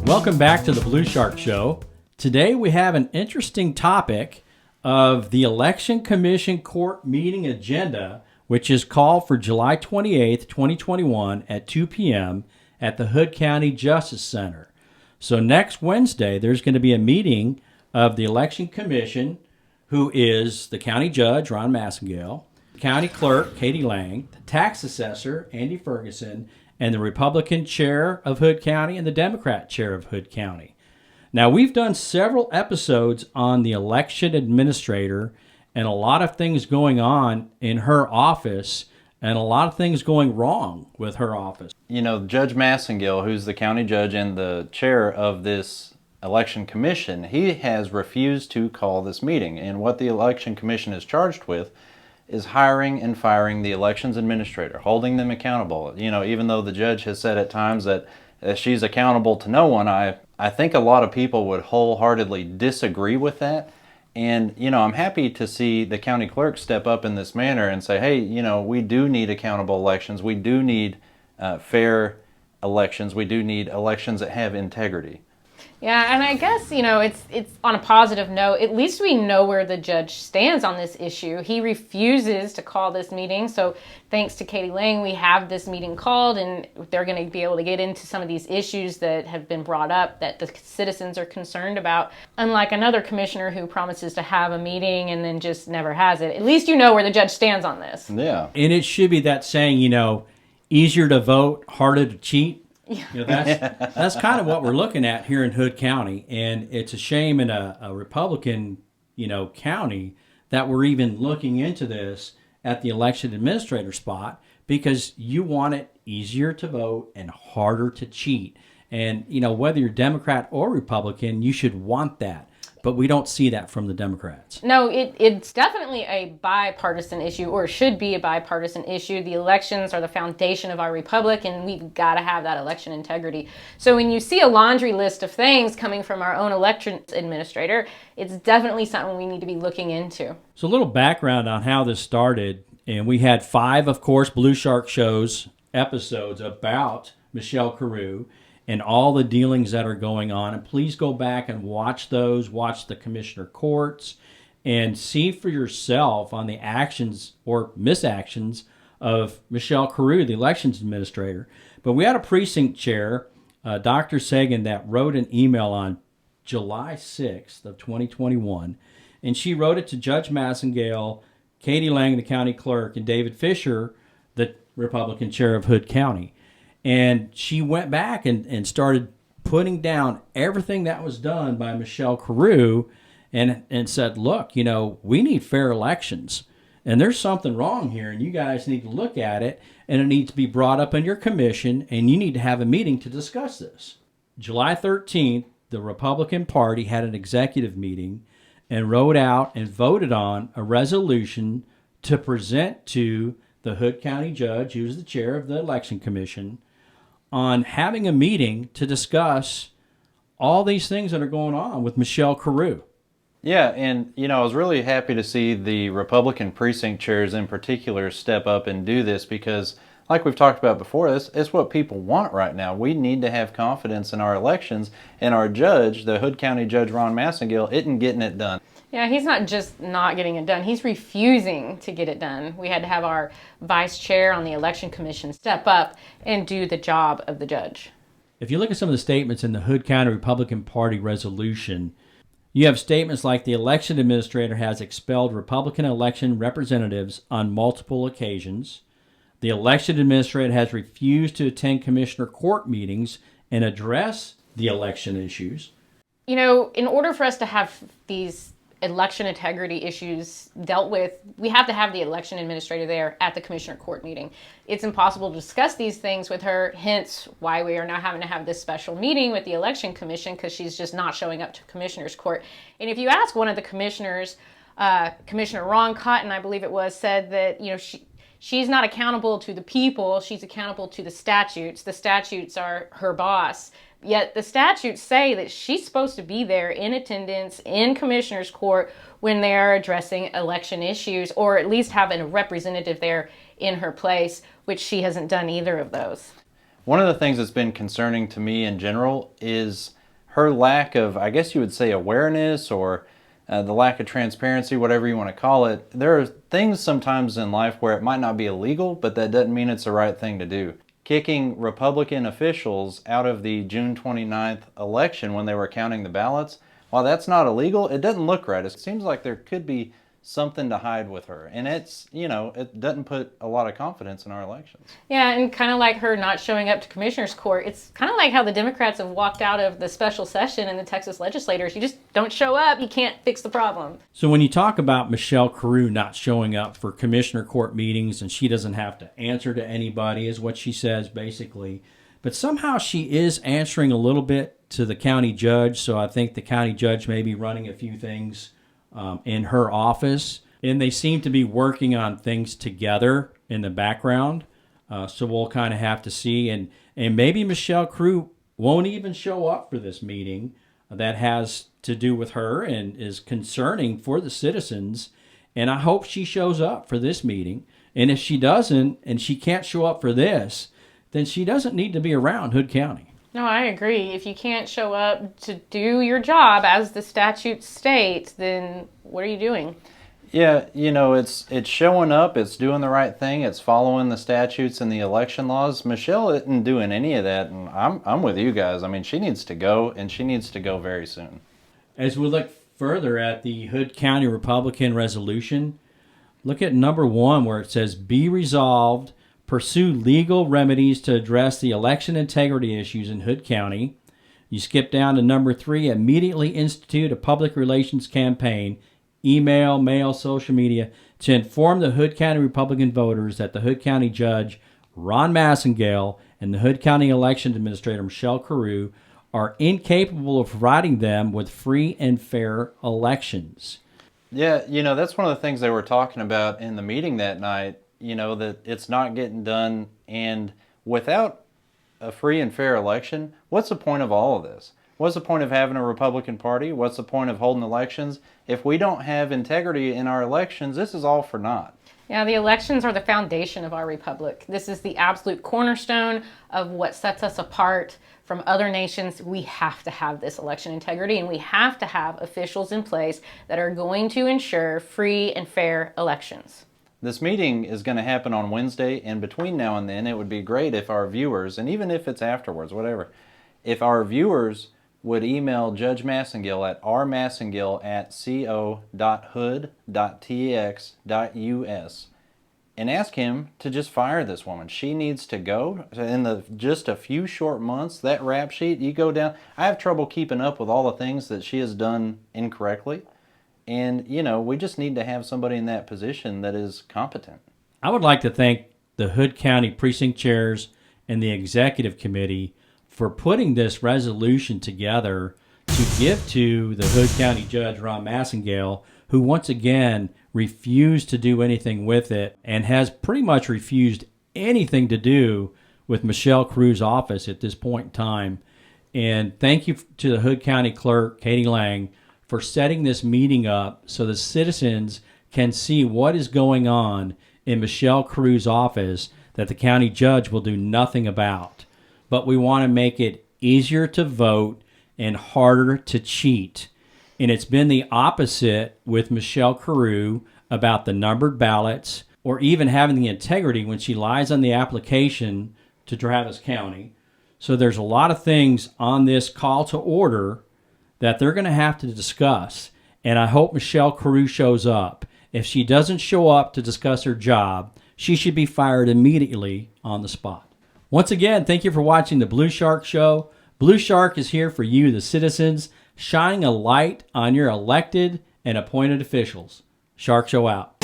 Welcome back to the Blue Shark Show. Today we have an interesting topic of the Election Commission Court meeting agenda, which is called for July 28th, 2021 at 2 p.m. at the Hood County Justice Center. So next Wednesday, there's going to be a meeting of the Election Commission, who is the county judge, Ron Massingill, county clerk, Katie Lang, the tax assessor, Andy Ferguson, and the Republican chair of Hood County and the Democrat chair of Hood County. Now, we've done several episodes on the election administrator and a lot of things going on in her office and a lot of things going wrong with her office. You know, Judge Massingill, who's the county judge and the chair of this election commission, he has refused to call this meeting. And what the election commission is charged with is hiring and firing the elections administrator, holding them accountable. You know, even though the judge has said at times that she's accountable to no one, I think a lot of people would wholeheartedly disagree with that. And, you know, I'm happy to see the county clerk step up in this manner and say, hey, you know, we do need accountable elections. We do need fair elections. We do need elections that have integrity. Yeah, and I guess, you know, it's on a positive note. At least we know where the judge stands on this issue. He refuses to call this meeting. So thanks to Katie Lang, we have this meeting called, and they're going to be able to get into some of these issues that have been brought up that the citizens are concerned about. Unlike another commissioner who promises to have a meeting and then just never has it. At least you know where the judge stands on this. Yeah. And it should be that saying, you know, easier to vote, harder to cheat. You know, that's kind of what we're looking at here in Hood County, and it's a shame in a Republican, you know, county that we're even looking into this at the election administrator spot, because you want it easier to vote and harder to cheat. And, you know, whether you're Democrat or Republican, you should want that. But we don't see that from the Democrats. No, it's definitely a bipartisan issue, or should be a bipartisan issue. The elections are the foundation of our republic, and we've got to have that election integrity. So when you see a laundry list of things coming from our own election administrator, it's definitely something we need to be looking into. So a little background on how this started, and we had 5, of course, Blue Shark shows, episodes about Michelle Carew and all the dealings that are going on. And please go back and watch those, watch the commissioner courts, and see for yourself on the actions or misactions of Michelle Carew, the elections administrator. But we had a precinct chair, Dr. Sagan, that wrote an email on July 6th of 2021, and she wrote it to Judge Massingill, Katie Lang, the county clerk, and David Fisher, the Republican chair of Hood County. And she went back and started putting down everything that was done by Michelle Carew and said, look, you know, we need fair elections. And there's something wrong here, and you guys need to look at it, and it needs to be brought up in your commission, and you need to have a meeting to discuss this. July 13th, the Republican Party had an executive meeting and wrote out and voted on a resolution to present to the Hood County judge, who's the chair of the Election Commission, on having a meeting to discuss all these things that are going on with Michelle Carew. Yeah, and, you know, I was really happy to see the Republican precinct chairs in particular step up and do this because, like we've talked about before, it's what people want right now. We need to have confidence in our elections, and our judge, the Hood County Judge Ron Massingill, isn't getting it done. Yeah, he's not just not getting it done. He's refusing to get it done. We had to have our vice chair on the election commission step up and do the job of the judge. If you look at some of the statements in the Hood County Republican Party resolution, you have statements like the election administrator has expelled Republican election representatives on multiple occasions. The election administrator has refused to attend commissioner court meetings and address the election issues. You know, in order for us to have these election integrity issues dealt with, we have to have the election administrator there at the commissioner court meeting. It's impossible to discuss these things with her, hence why we are now having to have this special meeting with the election commission, because she's just not showing up to commissioner's court. And if you ask one of the commissioners, Commissioner Ron Cotton, I believe it was, said that, you know, she's not accountable to the people, she's accountable to the statutes. The statutes are her boss. Yet the statutes say that she's supposed to be there in attendance in commissioner's court when they are addressing election issues, or at least having a representative there in her place, which she hasn't done either of those. One of the things that's been concerning to me in general is her lack of, I guess you would say, awareness, or the lack of transparency, whatever you want to call it. There are things sometimes in life where it might not be illegal, but that doesn't mean it's the right thing to do. Kicking Republican officials out of the June 29th election when they were counting the ballots, while that's not illegal, it doesn't look right. It seems like there could be something to hide with her. And it's, it doesn't put a lot of confidence in our elections. Yeah, and kind of like her not showing up to commissioner's court, it's kind of like how the Democrats have walked out of the special session in the Texas legislators. You just don't show up, you can't fix the problem. So when you talk about Michelle Carew not showing up for commissioner court meetings and she doesn't have to answer to anybody, is what she says basically. But somehow she is answering a little bit to the county judge. So I think the county judge may be running a few things in her office, and they seem to be working on things together in the background. So we'll kind of have to see, and maybe Michelle Carew won't even show up for this meeting that has to do with her and is concerning for the citizens. And I hope she shows up for this meeting. And if she doesn't, and she can't show up for this, then she doesn't need to be around Hood County. No, I agree. If you can't show up to do your job as the statute states, then what are you doing? Yeah, it's showing up, it's doing the right thing, it's following the statutes and the election laws. Michelle isn't doing any of that, and I'm with you guys. I mean, she needs to go, and she needs to go very soon. As we look further at the Hood County Republican resolution, look at number 1 where it says, "Be resolved, pursue legal remedies to address the election integrity issues in Hood County." You skip down to number 3, immediately institute a public relations campaign, email, mail, social media, to inform the Hood County Republican voters that the Hood County Judge, Ron Massingill, and the Hood County Election Administrator, Michelle Carew, are incapable of providing them with free and fair elections. Yeah, that's one of the things they were talking about in the meeting that night, that it's not getting done. And without a free and fair election, what's the point of all of this? What's the point of having a Republican Party? What's the point of holding elections? If we don't have integrity in our elections, this is all for naught. Yeah, the elections are the foundation of our republic. This is the absolute cornerstone of what sets us apart from other nations. We have to have this election integrity, and we have to have officials in place that are going to ensure free and fair elections. This meeting is going to happen on Wednesday, and between now and then, it would be great if our viewers, and even if it's afterwards, whatever, if our viewers would email Judge Massingill at rmassingill@co.hood.tx.us and ask him to just fire this woman. She needs to go. In just a few short months, that rap sheet, you go down. I have trouble keeping up with all the things that she has done incorrectly. And, we just need to have somebody in that position that is competent. I would like to thank the Hood County Precinct Chairs and the Executive Committee for putting this resolution together to give to the Hood County Judge, Ron Massingill, who once again refused to do anything with it and has pretty much refused anything to do with Michelle Carew's office at this point in time. And thank you to the Hood County Clerk, Katie Lang, for setting this meeting up so the citizens can see what is going on in Michelle Carew's office that the county judge will do nothing about. But we want to make it easier to vote and harder to cheat. And it's been the opposite with Michelle Carew about the numbered ballots or even having the integrity when she lies on the application to Travis County. So there's a lot of things on this call to order that they're going to have to discuss. And I hope Michelle Carew shows up. If she doesn't show up to discuss her job, she should be fired immediately on the spot. Once again, thank you for watching the Blue Shark Show. Blue Shark is here for you, the citizens, shining a light on your elected and appointed officials. Shark Show out.